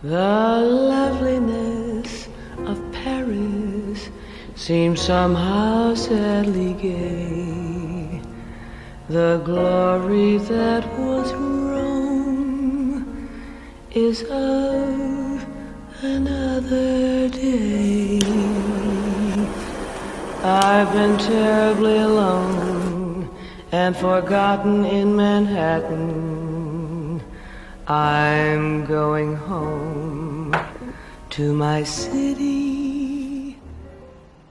The loveliness of Paris seems somehow sadly gay. The glory that was Rome is of another day. I've been terribly alone and forgotten in Manhattan. I'm going home to my city